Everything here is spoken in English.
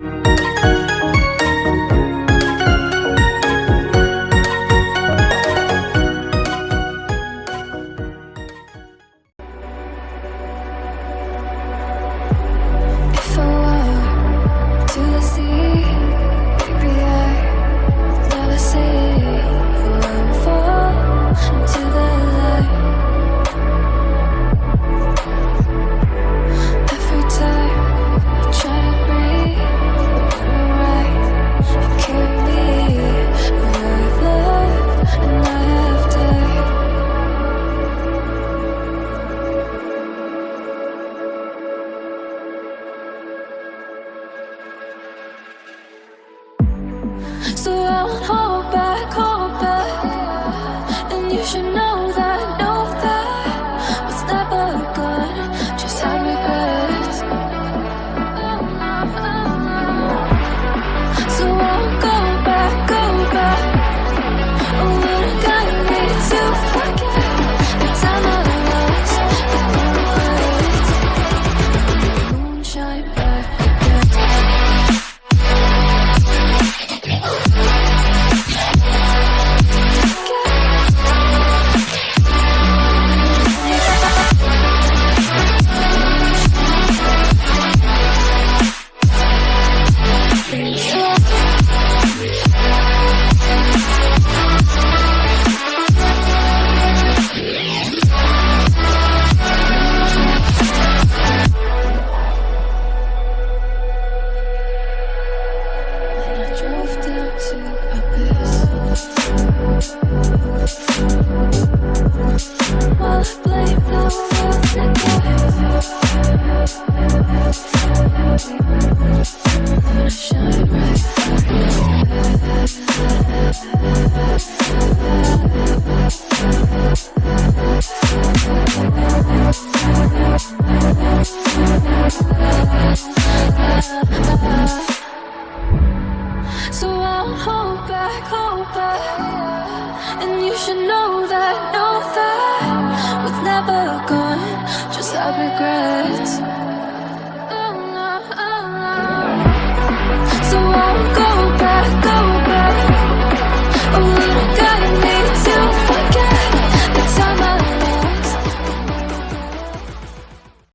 If I walk to the sea, maybe I never see. For I will fall into the light. Every time I try to breathe, but when we're right, you carry me. When I've loved and I have died. So I won't hold back, and you should know that what's never gone, just have regrets. So I won't go back, oh, when I got me to forget the time I lost, the moonshine back again. Drove down to abyss while I blame the world then I shine right So I'll hold back, and you should know that what's never gone, just have regrets.